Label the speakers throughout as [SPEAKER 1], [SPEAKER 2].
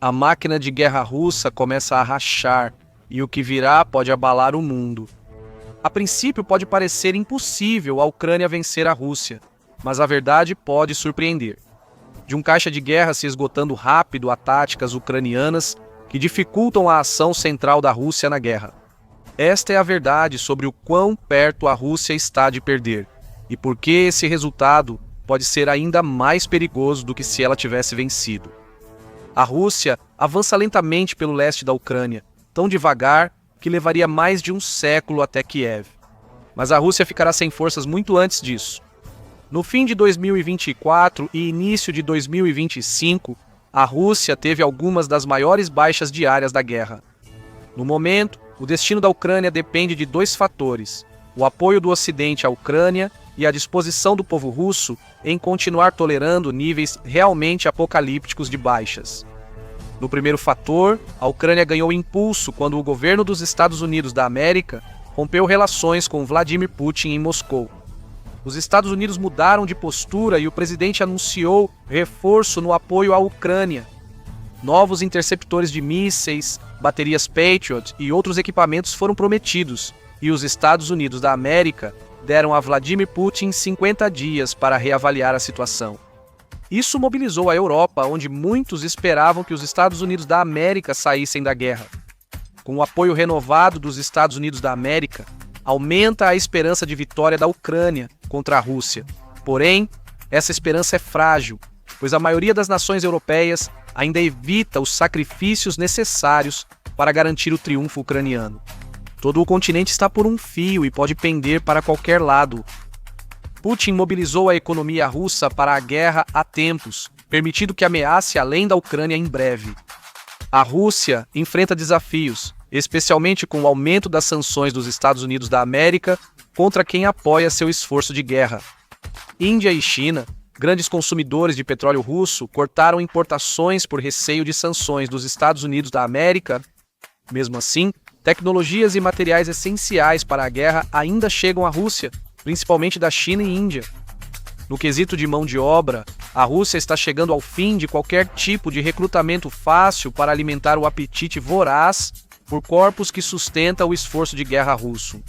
[SPEAKER 1] A máquina de guerra russa começa a rachar e o que virá pode abalar o mundo. A princípio pode parecer impossível a Ucrânia vencer a Rússia, mas a verdade pode surpreender. De um caixa de guerra se esgotando rápido a táticas ucranianas que dificultam a ação central da Rússia na guerra. Esta é a verdade sobre o quão perto a Rússia está de perder e por que esse resultado pode ser ainda mais perigoso do que se ela tivesse vencido. A Rússia avança lentamente pelo leste da Ucrânia, tão devagar que levaria mais de um século até Kiev. Mas a Rússia ficará sem forças muito antes disso. No fim de 2024 e início de 2025, a Rússia teve algumas das maiores baixas diárias da guerra. No momento, o destino da Ucrânia depende de dois fatores: o apoio do Ocidente à Ucrânia e a disposição do povo russo em continuar tolerando níveis realmente apocalípticos de baixas. No primeiro fator, a Ucrânia ganhou impulso quando o governo dos Estados Unidos da América rompeu relações com Vladimir Putin em Moscou. Os Estados Unidos mudaram de postura e o presidente anunciou reforço no apoio à Ucrânia. Novos interceptores de mísseis, baterias Patriot e outros equipamentos foram prometidos, e os Estados Unidos da América deram a Vladimir Putin 50 dias para reavaliar a situação. Isso mobilizou a Europa, onde muitos esperavam que os Estados Unidos da América saíssem da guerra. Com o apoio renovado dos Estados Unidos da América, aumenta a esperança de vitória da Ucrânia contra a Rússia. Porém, essa esperança é frágil, pois a maioria das nações europeias ainda evita os sacrifícios necessários para garantir o triunfo ucraniano. Todo o continente está por um fio e pode pender para qualquer lado. Putin mobilizou a economia russa para a guerra há tempos, permitindo que ameace além da Ucrânia em breve. A Rússia enfrenta desafios, especialmente com o aumento das sanções dos Estados Unidos da América contra quem apoia seu esforço de guerra. Índia e China, grandes consumidores de petróleo russo, cortaram importações por receio de sanções dos Estados Unidos da América. Mesmo assim, tecnologias e materiais essenciais para a guerra ainda chegam à Rússia, principalmente da China e Índia. No quesito de mão de obra, a Rússia está chegando ao fim de qualquer tipo de recrutamento fácil para alimentar o apetite voraz por corpos que sustenta o esforço de guerra russo.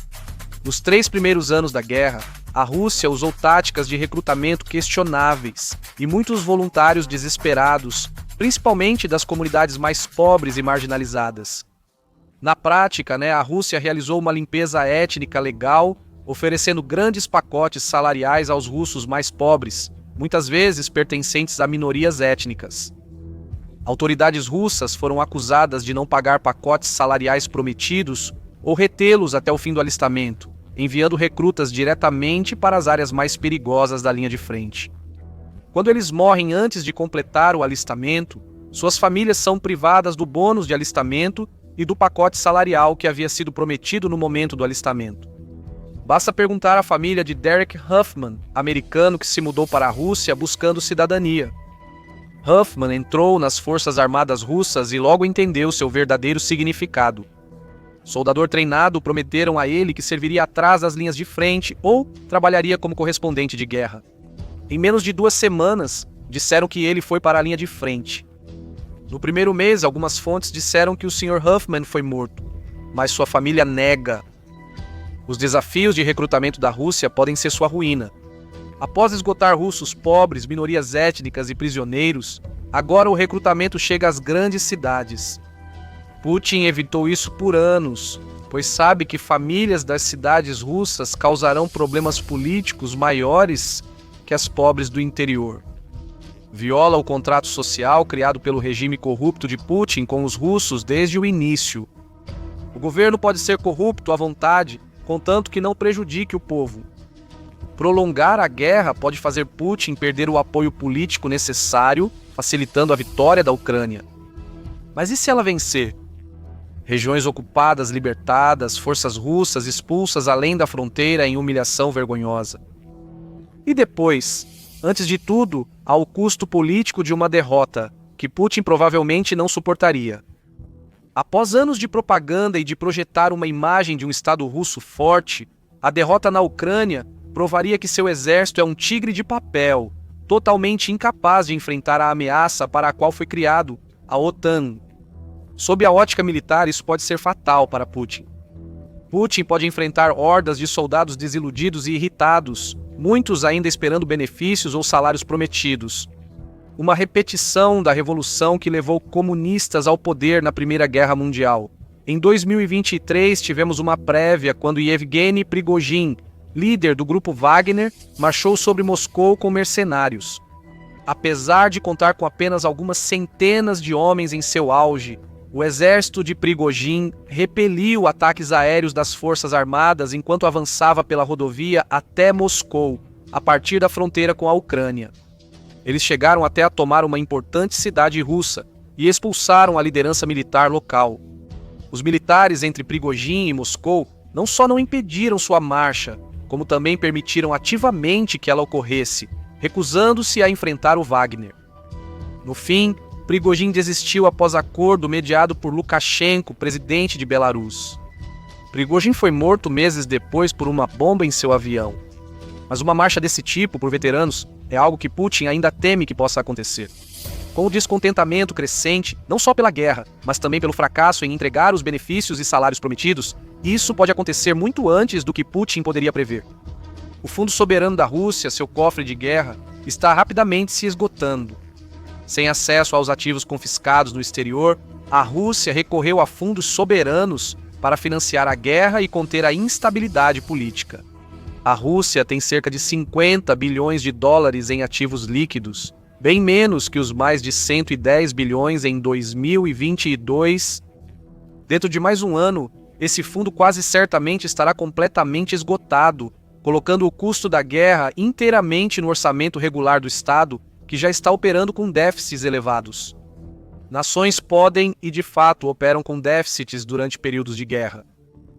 [SPEAKER 1] Nos 3 primeiros anos da guerra, a Rússia usou táticas de recrutamento questionáveis e muitos voluntários desesperados, principalmente das comunidades mais pobres e marginalizadas. Na prática, a Rússia realizou uma limpeza étnica legal, oferecendo grandes pacotes salariais aos russos mais pobres, muitas vezes pertencentes a minorias étnicas. Autoridades russas foram acusadas de não pagar pacotes salariais prometidos ou retê-los até o fim do alistamento, enviando recrutas diretamente para as áreas mais perigosas da linha de frente. Quando eles morrem antes de completar o alistamento, suas famílias são privadas do bônus de alistamento e do pacote salarial que havia sido prometido no momento do alistamento. Basta perguntar à família de Derek Huffman, americano que se mudou para a Rússia buscando cidadania. Huffman entrou nas Forças Armadas Russas e logo entendeu seu verdadeiro significado. Soldador treinado, prometeram a ele que serviria atrás das linhas de frente ou trabalharia como correspondente de guerra. Em menos de 2 semanas, disseram que ele foi para a linha de frente. No primeiro mês, algumas fontes disseram que o Sr. Huffman foi morto, mas sua família nega. Os desafios de recrutamento da Rússia podem ser sua ruína. Após esgotar russos pobres, minorias étnicas e prisioneiros, agora o recrutamento chega às grandes cidades. Putin evitou isso por anos, pois sabe que famílias das cidades russas causarão problemas políticos maiores que as pobres do interior. Viola o contrato social criado pelo regime corrupto de Putin com os russos desde o início. O governo pode ser corrupto à vontade, contanto que não prejudique o povo. Prolongar a guerra pode fazer Putin perder o apoio político necessário, facilitando a vitória da Ucrânia. Mas e se ela vencer? Regiões ocupadas libertadas, forças russas expulsas além da fronteira em humilhação vergonhosa. E depois, antes de tudo, há o custo político de uma derrota, que Putin provavelmente não suportaria. Após anos de propaganda e de projetar uma imagem de um Estado russo forte, a derrota na Ucrânia provaria que seu exército é um tigre de papel, totalmente incapaz de enfrentar a ameaça para a qual foi criado, a OTAN. Sob a ótica militar, isso pode ser fatal para Putin. Putin pode enfrentar hordas de soldados desiludidos e irritados, muitos ainda esperando benefícios ou salários prometidos. Uma repetição da revolução que levou comunistas ao poder na Primeira Guerra Mundial. Em 2023, tivemos uma prévia quando Yevgeny Prigozhin, líder do grupo Wagner, marchou sobre Moscou com mercenários. Apesar de contar com apenas algumas centenas de homens em seu auge, o exército de Prigozhin repeliu ataques aéreos das forças armadas enquanto avançava pela rodovia até Moscou, a partir da fronteira com a Ucrânia. Eles chegaram até a tomar uma importante cidade russa e expulsaram a liderança militar local. Os militares entre Prigozhin e Moscou não só não impediram sua marcha, como também permitiram ativamente que ela ocorresse, recusando-se a enfrentar o Wagner. No fim, Prigozhin desistiu após acordo mediado por Lukashenko, presidente de Belarus. Prigozhin foi morto meses depois por uma bomba em seu avião. Mas uma marcha desse tipo por veteranos é algo que Putin ainda teme que possa acontecer. Com o descontentamento crescente, não só pela guerra, mas também pelo fracasso em entregar os benefícios e salários prometidos, isso pode acontecer muito antes do que Putin poderia prever. O Fundo Soberano da Rússia, seu cofre de guerra, está rapidamente se esgotando. Sem acesso aos ativos confiscados no exterior, a Rússia recorreu a fundos soberanos para financiar a guerra e conter a instabilidade política. A Rússia tem cerca de 50 bilhões de dólares em ativos líquidos, bem menos que os mais de 110 bilhões em 2022. Dentro de mais um ano, esse fundo quase certamente estará completamente esgotado, colocando o custo da guerra inteiramente no orçamento regular do Estado, que já está operando com déficits elevados. Nações podem e de fato operam com déficits durante períodos de guerra.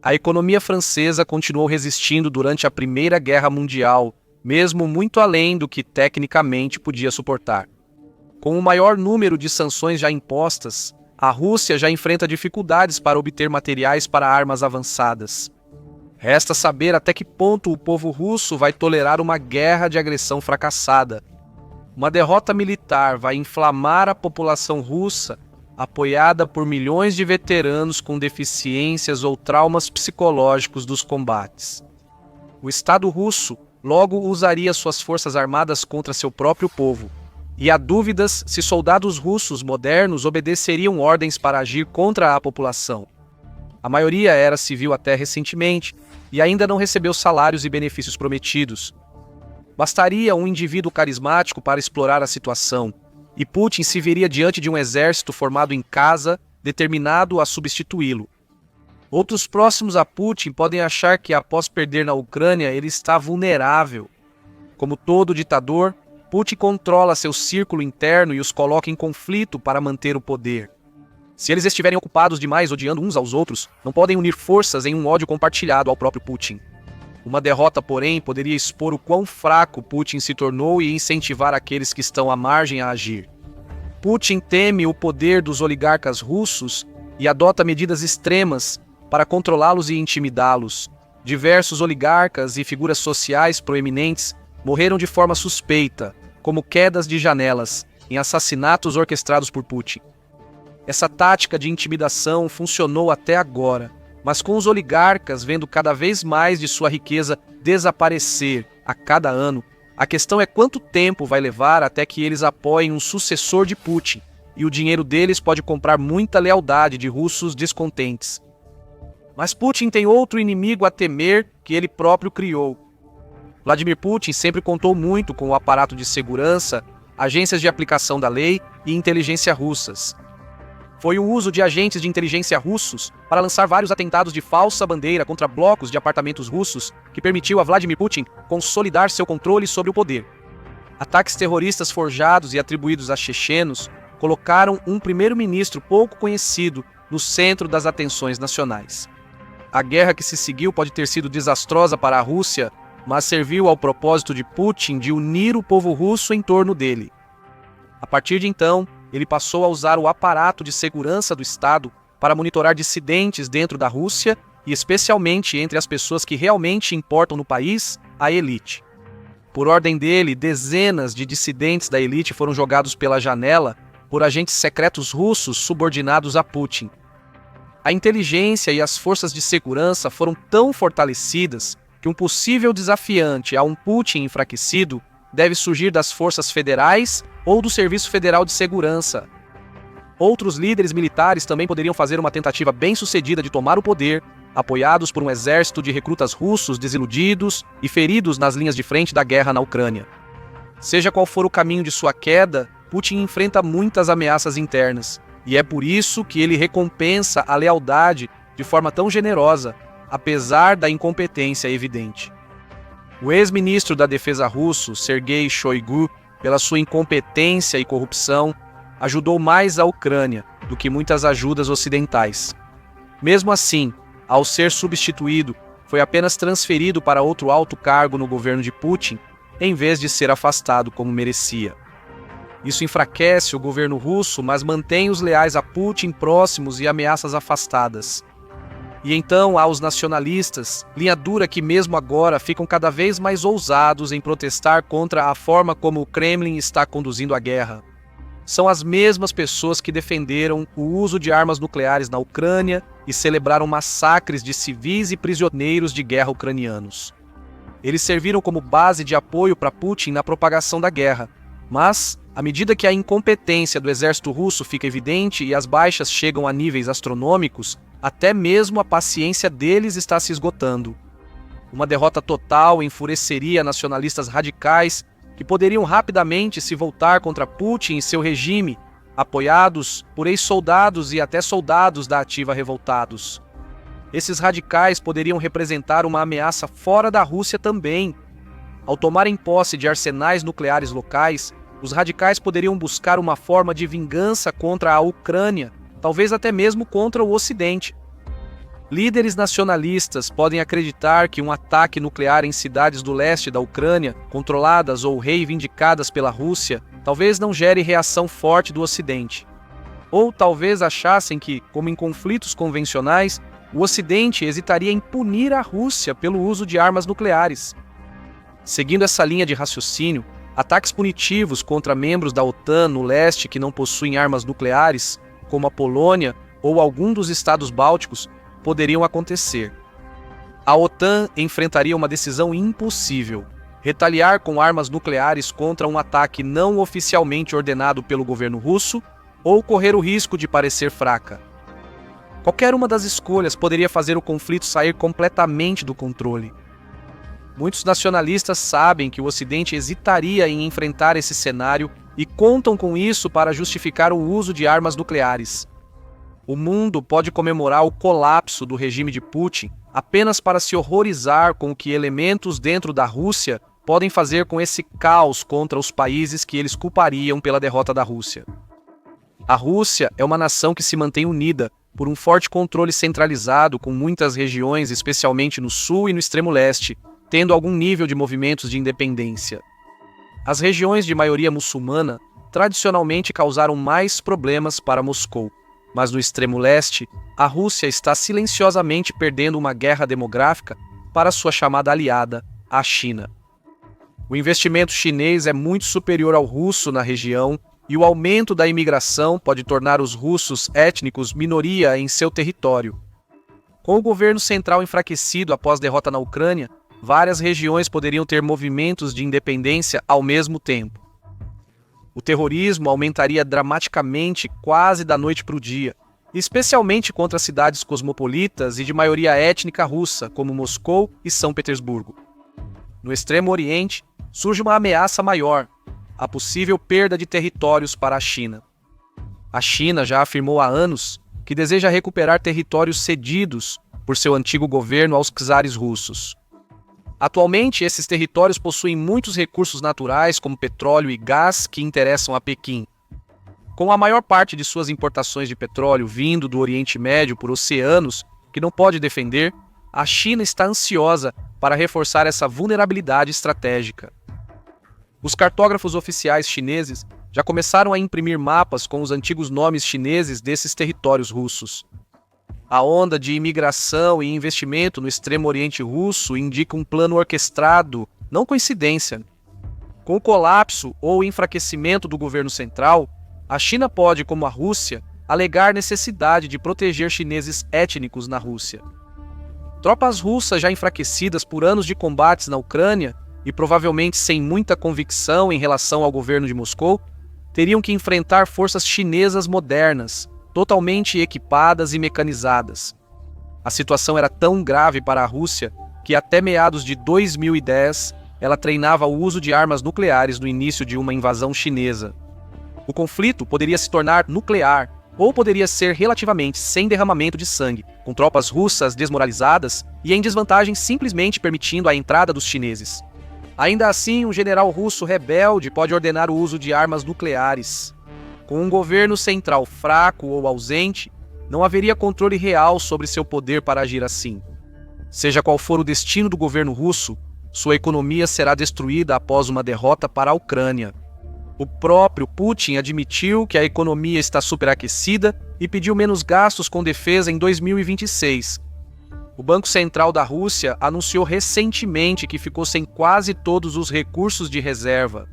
[SPEAKER 1] A economia francesa continuou resistindo durante a Primeira Guerra Mundial, mesmo muito além do que tecnicamente podia suportar. Com o maior número de sanções já impostas, a Rússia já enfrenta dificuldades para obter materiais para armas avançadas. Resta saber até que ponto o povo russo vai tolerar uma guerra de agressão fracassada. Uma derrota militar vai inflamar a população russa, apoiada por milhões de veteranos com deficiências ou traumas psicológicos dos combates. O Estado russo logo usaria suas forças armadas contra seu próprio povo, e há dúvidas se soldados russos modernos obedeceriam ordens para agir contra a população. A maioria era civil até recentemente e ainda não recebeu salários e benefícios prometidos. Bastaria um indivíduo carismático para explorar a situação, e Putin se veria diante de um exército formado em casa, determinado a substituí-lo. Outros próximos a Putin podem achar que, após perder na Ucrânia, ele está vulnerável. Como todo ditador, Putin controla seu círculo interno e os coloca em conflito para manter o poder. Se eles estiverem ocupados demais odiando uns aos outros, não podem unir forças em um ódio compartilhado ao próprio Putin. Uma derrota, porém, poderia expor o quão fraco Putin se tornou e incentivar aqueles que estão à margem a agir. Putin teme o poder dos oligarcas russos e adota medidas extremas para controlá-los e intimidá-los. Diversos oligarcas e figuras sociais proeminentes morreram de forma suspeita, como quedas de janelas, em assassinatos orquestrados por Putin. Essa tática de intimidação funcionou até agora, mas com os oligarcas vendo cada vez mais de sua riqueza desaparecer a cada ano, a questão é quanto tempo vai levar até que eles apoiem um sucessor de Putin, e o dinheiro deles pode comprar muita lealdade de russos descontentes. Mas Putin tem outro inimigo a temer que ele próprio criou. Vladimir Putin sempre contou muito com o aparato de segurança, agências de aplicação da lei e inteligência russas. Foi o uso de agentes de inteligência russos para lançar vários atentados de falsa bandeira contra blocos de apartamentos russos que permitiu a Vladimir Putin consolidar seu controle sobre o poder. Ataques terroristas forjados e atribuídos a chechenos colocaram um primeiro-ministro pouco conhecido no centro das atenções nacionais. A guerra que se seguiu pode ter sido desastrosa para a Rússia, mas serviu ao propósito de Putin de unir o povo russo em torno dele. A partir de então, ele passou a usar o aparato de segurança do Estado para monitorar dissidentes dentro da Rússia e especialmente entre as pessoas que realmente importam no país, a elite. Por ordem dele, dezenas de dissidentes da elite foram jogados pela janela por agentes secretos russos subordinados a Putin. A inteligência e as forças de segurança foram tão fortalecidas que um possível desafiante a um Putin enfraquecido deve surgir das forças federais ou do Serviço Federal de Segurança. Outros líderes militares também poderiam fazer uma tentativa bem-sucedida de tomar o poder, apoiados por um exército de recrutas russos desiludidos e feridos nas linhas de frente da guerra na Ucrânia. Seja qual for o caminho de sua queda, Putin enfrenta muitas ameaças internas, e é por isso que ele recompensa a lealdade de forma tão generosa, apesar da incompetência evidente. O ex-ministro da Defesa russo, Sergei Shoigu, pela sua incompetência e corrupção, ajudou mais a Ucrânia do que muitas ajudas ocidentais. Mesmo assim, ao ser substituído, foi apenas transferido para outro alto cargo no governo de Putin, em vez de ser afastado como merecia. Isso enfraquece o governo russo, mas mantém os leais a Putin próximos e ameaças afastadas. E então há os nacionalistas, linha dura que mesmo agora ficam cada vez mais ousados em protestar contra a forma como o Kremlin está conduzindo a guerra. São as mesmas pessoas que defenderam o uso de armas nucleares na Ucrânia e celebraram massacres de civis e prisioneiros de guerra ucranianos. Eles serviram como base de apoio para Putin na propagação da guerra, mas, à medida que a incompetência do exército russo fica evidente e as baixas chegam a níveis astronômicos, até mesmo a paciência deles está se esgotando. Uma derrota total enfureceria nacionalistas radicais que poderiam rapidamente se voltar contra Putin e seu regime, apoiados por ex-soldados e até soldados da ativa revoltados. Esses radicais poderiam representar uma ameaça fora da Rússia também. Ao tomarem posse de arsenais nucleares locais, os radicais poderiam buscar uma forma de vingança contra a Ucrânia, talvez até mesmo contra o Ocidente. Líderes nacionalistas podem acreditar que um ataque nuclear em cidades do leste da Ucrânia, controladas ou reivindicadas pela Rússia, talvez não gere reação forte do Ocidente. Ou talvez achassem que, como em conflitos convencionais, o Ocidente hesitaria em punir a Rússia pelo uso de armas nucleares. Seguindo essa linha de raciocínio, ataques punitivos contra membros da OTAN no leste que não possuem armas nucleares, como a Polônia ou algum dos estados bálticos, poderiam acontecer. A OTAN enfrentaria uma decisão impossível: retaliar com armas nucleares contra um ataque não oficialmente ordenado pelo governo russo ou correr o risco de parecer fraca. Qualquer uma das escolhas poderia fazer o conflito sair completamente do controle. Muitos nacionalistas sabem que o Ocidente hesitaria em enfrentar esse cenário e contam com isso para justificar o uso de armas nucleares. O mundo pode comemorar o colapso do regime de Putin apenas para se horrorizar com o que elementos dentro da Rússia podem fazer com esse caos contra os países que eles culpariam pela derrota da Rússia. A Rússia é uma nação que se mantém unida por um forte controle centralizado com muitas regiões, especialmente no sul e no extremo leste, tendo algum nível de movimentos de independência. As regiões de maioria muçulmana tradicionalmente causaram mais problemas para Moscou, mas no extremo leste, a Rússia está silenciosamente perdendo uma guerra demográfica para sua chamada aliada, a China. O investimento chinês é muito superior ao russo na região e o aumento da imigração pode tornar os russos étnicos minoria em seu território. Com o governo central enfraquecido após derrota na Ucrânia, várias regiões poderiam ter movimentos de independência ao mesmo tempo. O terrorismo aumentaria dramaticamente quase da noite para o dia, especialmente contra cidades cosmopolitas e de maioria étnica russa, como Moscou e São Petersburgo. No Extremo Oriente, surge uma ameaça maior: a possível perda de territórios para a China. A China já afirmou há anos que deseja recuperar territórios cedidos por seu antigo governo aos czares russos. Atualmente, esses territórios possuem muitos recursos naturais, como petróleo e gás, que interessam a Pequim. Com a maior parte de suas importações de petróleo vindo do Oriente Médio por oceanos que não pode defender, a China está ansiosa para reforçar essa vulnerabilidade estratégica. Os cartógrafos oficiais chineses já começaram a imprimir mapas com os antigos nomes chineses desses territórios russos. A onda de imigração e investimento no Extremo Oriente russo indica um plano orquestrado, não coincidência. Com o colapso ou enfraquecimento do governo central, A China pode, como a Rússia, alegar necessidade de proteger chineses étnicos na Rússia. Tropas russas já enfraquecidas por anos de combates na Ucrânia e provavelmente sem muita convicção em relação ao governo de Moscou, teriam que enfrentar forças chinesas modernas, totalmente equipadas e mecanizadas. A situação era tão grave para a Rússia que até meados de 2010 ela treinava o uso de armas nucleares no início de uma invasão chinesa. O conflito poderia se tornar nuclear ou poderia ser relativamente sem derramamento de sangue, com tropas russas desmoralizadas e em desvantagem simplesmente permitindo a entrada dos chineses. Ainda assim, um general russo rebelde pode ordenar o uso de armas nucleares. Com um governo central fraco ou ausente, não haveria controle real sobre seu poder para agir assim. Seja qual for o destino do governo russo, sua economia será destruída após uma derrota para a Ucrânia. O próprio Putin admitiu que a economia está superaquecida e pediu menos gastos com defesa em 2026. O Banco Central da Rússia anunciou recentemente que ficou sem quase todos os recursos de reserva.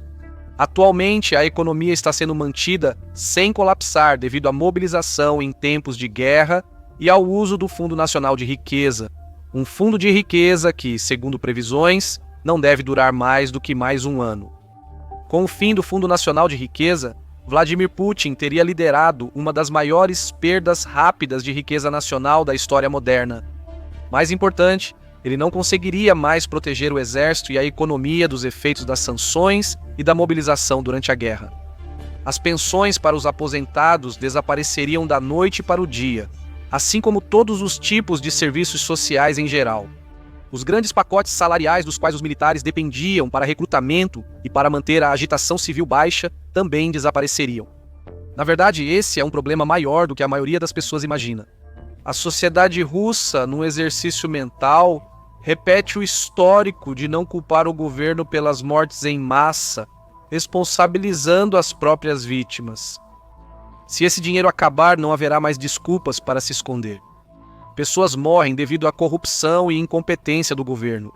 [SPEAKER 1] Atualmente, a economia está sendo mantida sem colapsar devido à mobilização em tempos de guerra e ao uso do Fundo Nacional de Riqueza, um fundo de riqueza que, segundo previsões, não deve durar mais do que mais um ano. Com o fim do Fundo Nacional de Riqueza, Vladimir Putin teria liderado uma das maiores perdas rápidas de riqueza nacional da história moderna. Mais importante, ele não conseguiria mais proteger o exército e a economia dos efeitos das sanções e da mobilização durante a guerra. As pensões para os aposentados desapareceriam da noite para o dia, assim como todos os tipos de serviços sociais em geral. Os grandes pacotes salariais dos quais os militares dependiam para recrutamento e para manter a agitação civil baixa também desapareceriam. Na verdade, esse é um problema maior do que a maioria das pessoas imagina. A sociedade russa, num exercício mental, repete o histórico de não culpar o governo pelas mortes em massa, responsabilizando as próprias vítimas. Se esse dinheiro acabar, não haverá mais desculpas para se esconder. Pessoas morrem devido à corrupção e incompetência do governo.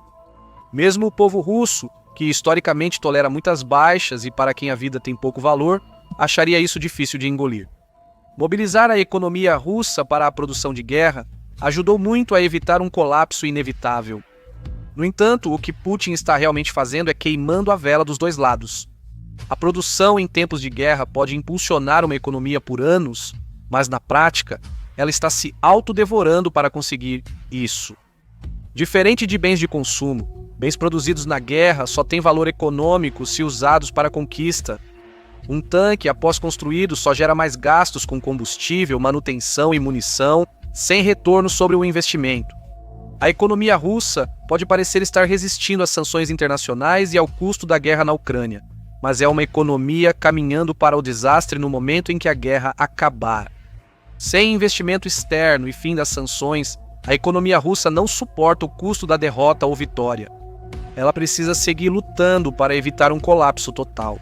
[SPEAKER 1] Mesmo o povo russo, que historicamente tolera muitas baixas e para quem a vida tem pouco valor, acharia isso difícil de engolir. Mobilizar a economia russa para a produção de guerra ajudou muito a evitar um colapso inevitável. No entanto, o que Putin está realmente fazendo é queimando a vela dos dois lados. A produção em tempos de guerra pode impulsionar uma economia por anos, mas na prática, ela está se autodevorando para conseguir isso. Diferente de bens de consumo, bens produzidos na guerra só têm valor econômico se usados para a conquista. Um tanque, após construído, só gera mais gastos com combustível, manutenção e munição, sem retorno sobre o investimento. A economia russa pode parecer estar resistindo às sanções internacionais e ao custo da guerra na Ucrânia, mas é uma economia caminhando para o desastre no momento em que a guerra acabar. Sem investimento externo e fim das sanções, a economia russa não suporta o custo da derrota ou vitória. Ela precisa seguir lutando para evitar um colapso total.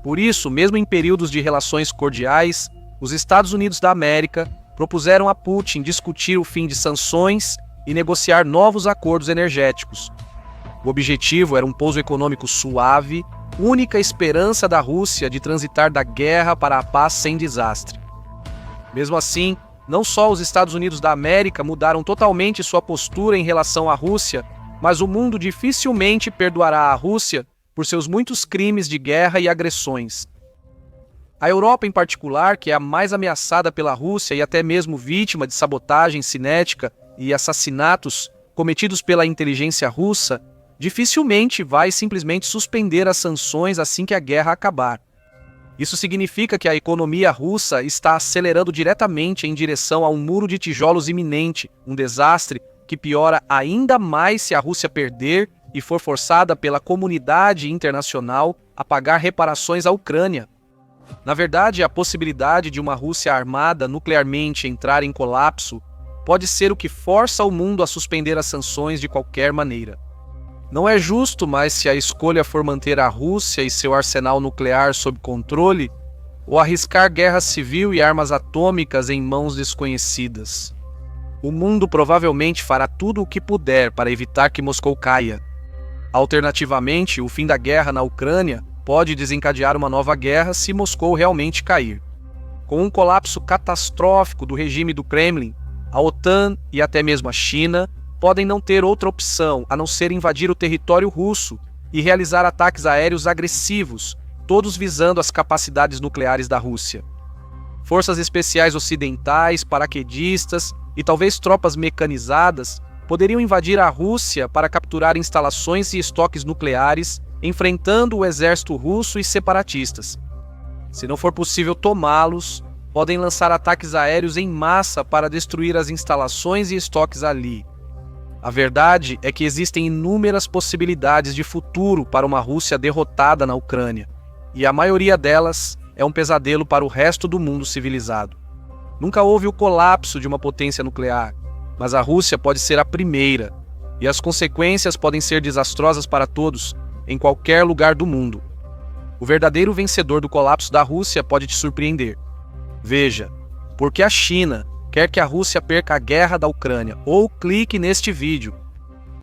[SPEAKER 1] Por isso, mesmo em períodos de relações cordiais, os Estados Unidos da América propuseram a Putin discutir o fim de sanções e negociar novos acordos energéticos. O objetivo era um pouso econômico suave, única esperança da Rússia de transitar da guerra para a paz sem desastre. Mesmo assim, não só os Estados Unidos da América mudaram totalmente sua postura em relação à Rússia, mas o mundo dificilmente perdoará a Rússia por seus muitos crimes de guerra e agressões. A Europa, em particular, que é a mais ameaçada pela Rússia e até mesmo vítima de sabotagem cinética e assassinatos cometidos pela inteligência russa, dificilmente vai simplesmente suspender as sanções assim que a guerra acabar. Isso significa que a economia russa está acelerando diretamente em direção a um muro de tijolos iminente, um desastre que piora ainda mais se a Rússia perder e for forçada pela comunidade internacional a pagar reparações à Ucrânia. Na verdade, a possibilidade de uma Rússia armada nuclearmente entrar em colapso pode ser o que força o mundo a suspender as sanções de qualquer maneira. Não é justo, mas se a escolha for manter a Rússia e seu arsenal nuclear sob controle, ou arriscar guerra civil e armas atômicas em mãos desconhecidas. O mundo provavelmente fará tudo o que puder para evitar que Moscou caia. Alternativamente, o fim da guerra na Ucrânia pode desencadear uma nova guerra se Moscou realmente cair. Com um colapso catastrófico do regime do Kremlin, a OTAN e até mesmo a China podem não ter outra opção a não ser invadir o território russo e realizar ataques aéreos agressivos, todos visando as capacidades nucleares da Rússia. Forças especiais ocidentais, paraquedistas e talvez tropas mecanizadas poderiam invadir a Rússia para capturar instalações e estoques nucleares, enfrentando o exército russo e separatistas. Se não for possível tomá-los, podem lançar ataques aéreos em massa para destruir as instalações e estoques ali. A verdade é que existem inúmeras possibilidades de futuro para uma Rússia derrotada na Ucrânia, e a maioria delas é um pesadelo para o resto do mundo civilizado. Nunca houve o colapso de uma potência nuclear, mas a Rússia pode ser a primeira, e as consequências podem ser desastrosas para todos, em qualquer lugar do mundo. O verdadeiro vencedor do colapso da Rússia pode te surpreender. Veja, porque a China quer que a Rússia perca a guerra da Ucrânia, ou clique neste vídeo